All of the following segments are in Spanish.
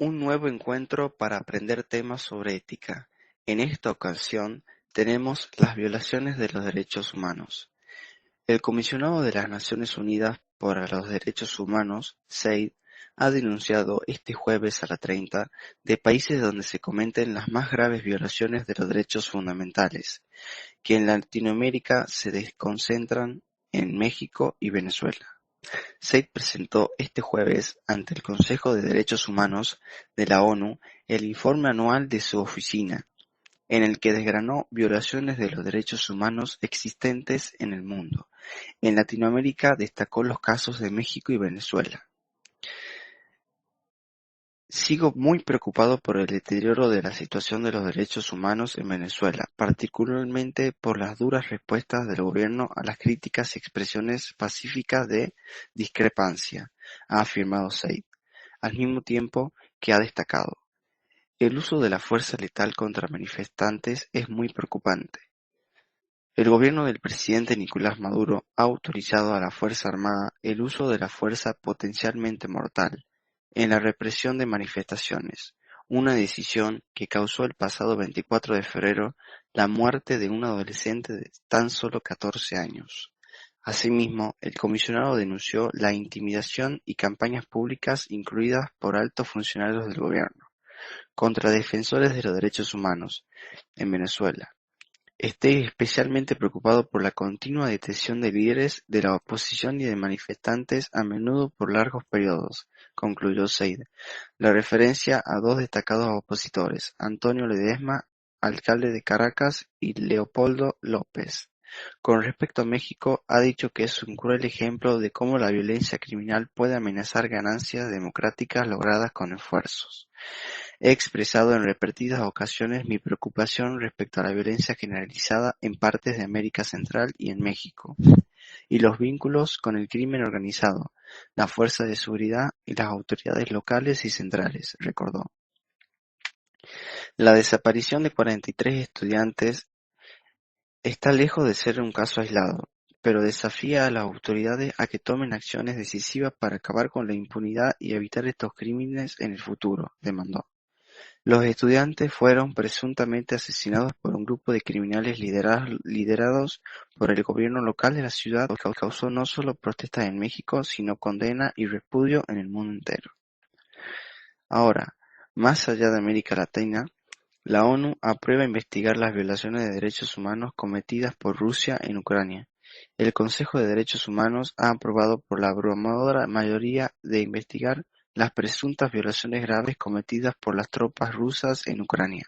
Un nuevo encuentro para aprender temas sobre ética. En esta ocasión tenemos las violaciones de los derechos humanos. El Comisionado de las Naciones Unidas para los Derechos Humanos, (CEID), ha denunciado este jueves a la 30 de países donde se cometen las más graves violaciones de los derechos fundamentales, que en Latinoamérica se desconcentran en México y Venezuela. CEID presentó este jueves ante el Consejo de Derechos Humanos de la ONU el informe anual de su oficina, en el que desgranó violaciones de los derechos humanos existentes en el mundo. En Latinoamérica destacó los casos de México y Venezuela. Sigo muy preocupado por el deterioro de la situación de los derechos humanos en Venezuela, particularmente por las duras respuestas del gobierno a las críticas y expresiones pacíficas de discrepancia, ha afirmado Said, al mismo tiempo que ha destacado: el uso de la fuerza letal contra manifestantes es muy preocupante. El gobierno del presidente Nicolás Maduro ha autorizado a la Fuerza Armada el uso de la fuerza potencialmente mortal en la represión de manifestaciones, una decisión que causó el pasado 24 de febrero la muerte de un adolescente de tan solo 14 años. Asimismo, el comisionado denunció la intimidación y campañas públicas incluidas por altos funcionarios del gobierno contra defensores de los derechos humanos en Venezuela. Estoy especialmente preocupado por la continua detención de líderes de la oposición y de manifestantes, a menudo por largos periodos, concluyó Said. La referencia a dos destacados opositores, Antonio Ledesma, alcalde de Caracas, y Leopoldo López. Con respecto a México, ha dicho que es un cruel ejemplo de cómo la violencia criminal puede amenazar ganancias democráticas logradas con esfuerzos. He expresado en repetidas ocasiones mi preocupación respecto a la violencia generalizada en partes de América Central y en México, y los vínculos con el crimen organizado, las fuerzas de seguridad y las autoridades locales y centrales, recordó. La desaparición de 43 estudiantes está lejos de ser un caso aislado, pero desafía a las autoridades a que tomen acciones decisivas para acabar con la impunidad y evitar estos crímenes en el futuro, demandó. Los estudiantes fueron presuntamente asesinados por un grupo de criminales liderados por el gobierno local de la ciudad, que causó no solo protestas en México, sino condena y repudio en el mundo entero. Ahora, más allá de América Latina, la ONU aprueba investigar las violaciones de derechos humanos cometidas por Rusia en Ucrania. El Consejo de Derechos Humanos ha aprobado por la abrumadora mayoría de investigar las presuntas violaciones graves cometidas por las tropas rusas en Ucrania,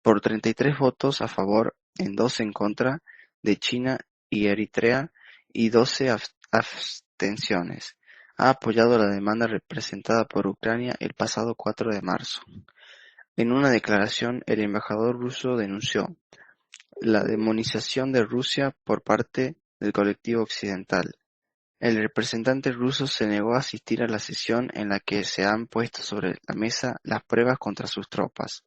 por 33 votos a favor en 12 en contra de China y Eritrea y 12 abstenciones. Ha apoyado la demanda representada por Ucrania el pasado 4 de marzo. En una declaración, el embajador ruso denunció la demonización de Rusia por parte del colectivo occidental. El representante ruso se negó a asistir a la sesión en la que se han puesto sobre la mesa las pruebas contra sus tropas.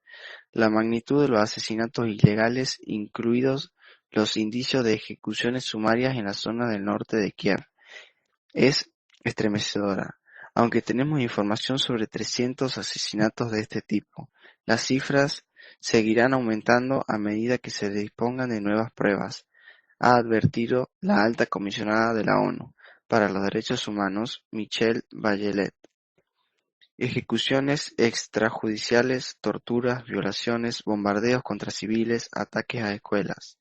La magnitud de los asesinatos ilegales, incluidos los indicios de ejecuciones sumarias en la zona del norte de Kiev, es estremecedora. Aunque tenemos información sobre 300 asesinatos de este tipo, las cifras seguirán aumentando a medida que se dispongan de nuevas pruebas, ha advertido la alta comisionada de la ONU para los Derechos Humanos, Michelle Bachelet. Ejecuciones extrajudiciales, torturas, violaciones, bombardeos contra civiles, ataques a escuelas.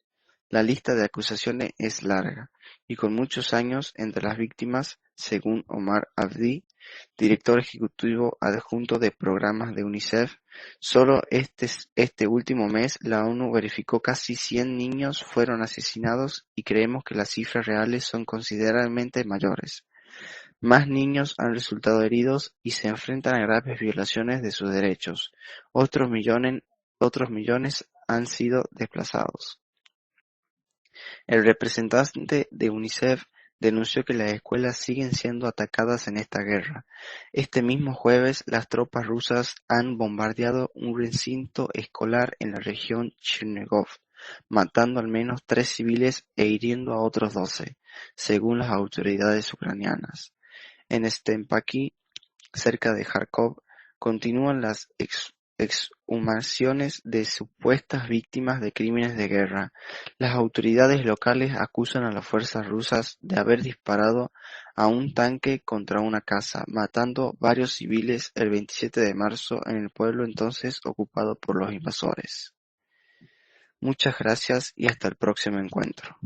La lista de acusaciones es larga, y con muchos años entre las víctimas, según Omar Abdi, director ejecutivo adjunto de programas de UNICEF. Solo este último mes la ONU verificó casi 100 niños fueron asesinados y creemos que las cifras reales son considerablemente mayores. Más niños han resultado heridos y se enfrentan a graves violaciones de sus derechos. Otros millones han sido desplazados. El representante de UNICEF denunció que las escuelas siguen siendo atacadas en esta guerra. Este mismo jueves, las tropas rusas han bombardeado un recinto escolar en la región Chernígov, matando al menos 3 civiles e hiriendo a otros 12, según las autoridades ucranianas. En Stepánkivsk, cerca de Járkov, continúan las exhumaciones de supuestas víctimas de crímenes de guerra. Las autoridades locales acusan a las fuerzas rusas de haber disparado a un tanque contra una casa, matando varios civiles el 27 de marzo en el pueblo entonces ocupado por los invasores. Muchas gracias y hasta el próximo encuentro.